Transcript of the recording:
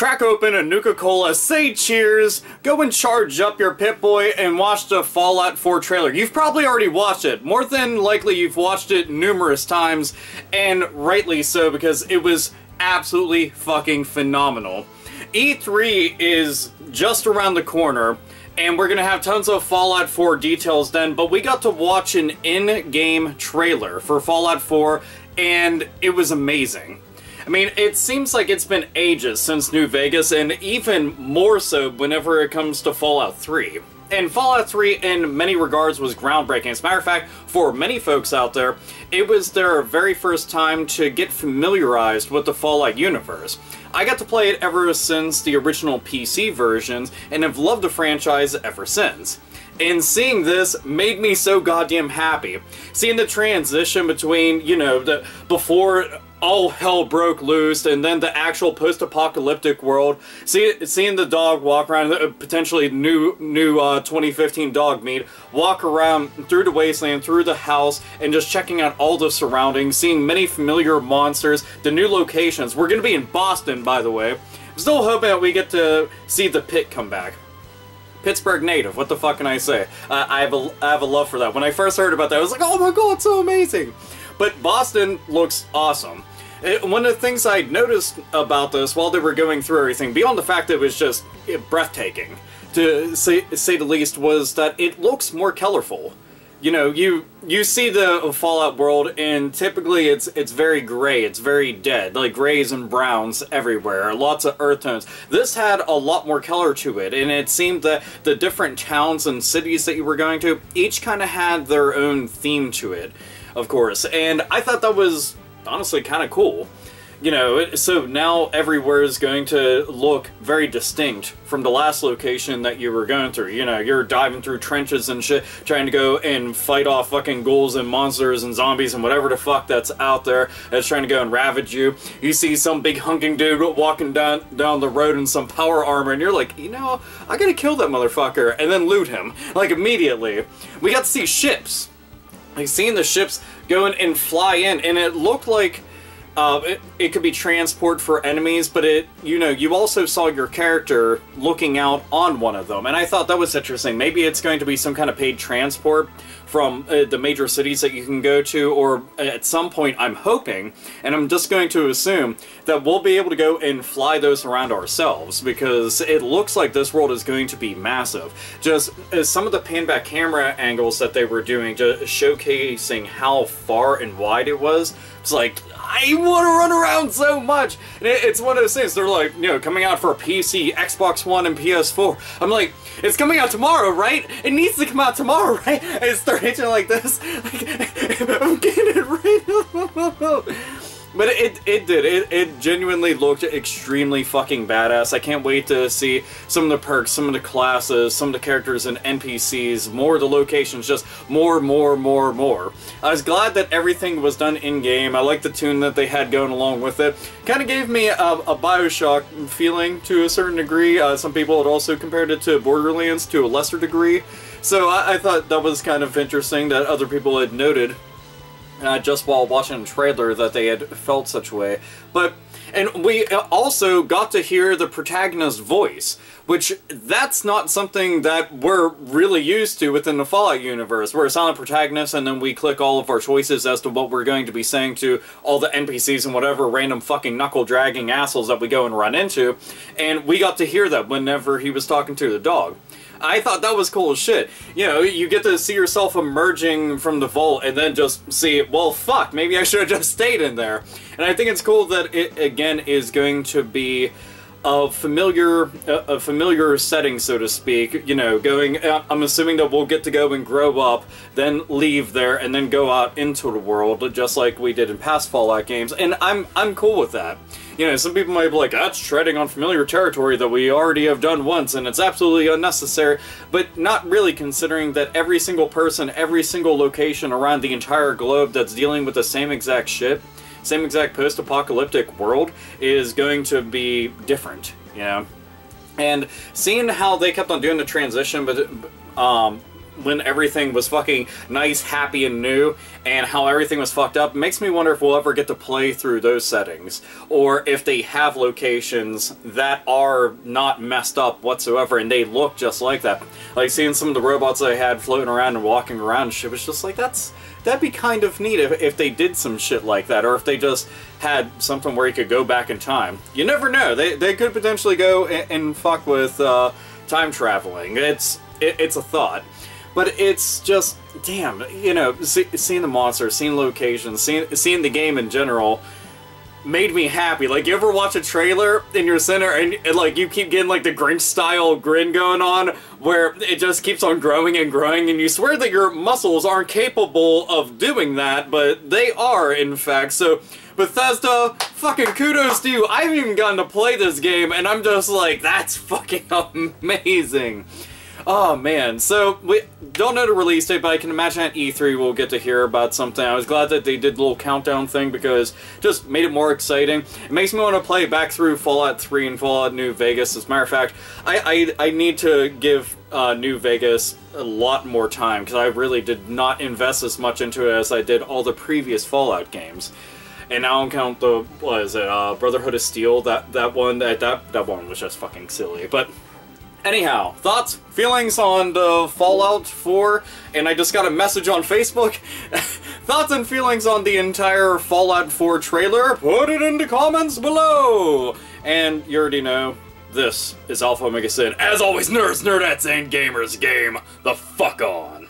crack open a Nuka-Cola, say cheers, go and charge up your Pip-Boy, and watch the Fallout 4 trailer. You've probably already watched it. More than likely you've watched it numerous times, and rightly so, because it was absolutely fucking phenomenal. E3 is just around the corner, and we're gonna have tons of Fallout 4 details then, but we got to watch an in-game trailer for Fallout 4, and it was amazing. I mean, it seems like it's been ages since New Vegas, and even more so whenever it comes to Fallout 3. And Fallout 3, in many regards, was groundbreaking. As a matter of fact, for many folks out there, it was their very first time to get familiarized with the Fallout universe. I got to play it ever since the original PC versions, and have loved the franchise ever since. And seeing this made me so goddamn happy. Seeing the transition between, you know, before all hell broke loose, and then the actual post-apocalyptic world. Seeing the dog walk around, potentially new 2015 dog meat, walk around through the wasteland, through the house, and just checking out all the surroundings, seeing many familiar monsters, the new locations. We're gonna be in Boston, by the way. I'm still hoping that we get to see the Pit come back. Pittsburgh native, what the fuck can I say? I have a love for that. When I first heard about that, I was like, oh my god, it's so amazing! But Boston looks awesome. One of the things I noticed about this while they were going through everything, beyond the fact that it was just breathtaking, to say the least, was that it looks more colorful. You know, you see the Fallout world, and typically it's very gray, it's very dead, like grays and browns everywhere, lots of earth tones. This had a lot more color to it, and it seemed that the different towns and cities that you were going to, each kind of had their own theme to it, of course, and I thought that was honestly kind of cool. You know, so now everywhere is going to look very distinct from the last location that you were going through. You know, you're diving through trenches and shit, trying to go and fight off fucking ghouls and monsters and zombies and whatever the fuck that's out there that's trying to go and ravage you. You see some big hunking dude walking down the road in some power armor, and you're like, you know, I gotta kill that motherfucker, and then loot him, like, immediately. We got to see ships. Like, seeing the ships go in and fly in, and it looked like it could be transport for enemies, but you know, you also saw your character looking out on one of them, and I thought that was interesting. Maybe it's going to be some kind of paid transport from the major cities that you can go to, or at some point, I'm hoping, and I'm just going to assume, that we'll be able to go and fly those around ourselves, because it looks like this world is going to be massive. Just some of the pan-back camera angles that they were doing, just showcasing how far and wide it was, it's like, I want to run around so much! And it's one of those things, they're like, you know, coming out for PC, Xbox One, and PS4. I'm like, it's coming out tomorrow, right? It needs to come out tomorrow, right? And it's starting like this. Like, I'm getting it right. But it did. It genuinely looked extremely fucking badass. I can't wait to see some of the perks, some of the classes, some of the characters and NPCs, more of the locations, just more. I was glad that everything was done in-game. I like the tune that they had going along with it. Kind of gave me a Bioshock feeling to a certain degree. Some people had also compared it to Borderlands to a lesser degree. So I thought that was kind of interesting that other people had noted. Just while watching the trailer that they had felt such a way. And we also got to hear the protagonist's voice, which that's not something that we're really used to within the Fallout universe. We're a silent protagonist, and then we click all of our choices as to what we're going to be saying to all the NPCs and whatever random fucking knuckle-dragging assholes that we go and run into, and we got to hear that whenever he was talking to the dog. I thought that was cool as shit. You know, you get to see yourself emerging from the vault and then just see, well, fuck, maybe I should have just stayed in there. And I think it's cool that it, again, is going to be a familiar setting, so to speak. You know, I'm assuming that we'll get to go and grow up, then leave there, and then go out into the world, just like we did in past Fallout games. And I'm cool with that. You know, some people might be like, that's treading on familiar territory that we already have done once, and it's absolutely unnecessary, but not really, considering that every single person, every single location around the entire globe that's dealing with the same exact shit, same exact post-apocalyptic world, is going to be different, you know? And seeing how they kept on doing the transition, but when everything was fucking nice, happy, and new, and how everything was fucked up. It makes me wonder if we'll ever get to play through those settings, or if they have locations that are not messed up whatsoever, and they look just like that. Like, seeing some of the robots they had floating around and walking around and shit was just like, that'd be kind of neat if they did some shit like that, or if they just had something where you could go back in time. You never know. They could potentially go and fuck with time traveling. It's a thought. But it's just, damn, you know, seeing the monsters, seeing locations, seeing the game in general made me happy. Like, you ever watch a trailer in your center and like, you keep getting, like, the Grinch-style grin going on, where it just keeps on growing and growing, and you swear that your muscles aren't capable of doing that, but they are, in fact. So, Bethesda, fucking kudos to you. I haven't even gotten to play this game, and I'm just like, that's fucking amazing. Oh man, so we don't know the release date, but I can imagine at E3 we'll get to hear about something. I was glad that they did the little countdown thing, because it just made it more exciting. It makes me want to play back through Fallout 3 and Fallout New Vegas. As a matter of fact, I need to give New Vegas a lot more time, because I really did not invest as much into it as I did all the previous Fallout games. And I don't count the, what is it, Brotherhood of Steel, that one was just fucking silly, but... Anyhow, thoughts, feelings on the Fallout 4, and I just got a message on Facebook. Thoughts and feelings on the entire Fallout 4 trailer? Put it in the comments below! And you already know, this is AlphaOmegaSin. As always, nerds, nerdettes, and gamers, game the fuck on!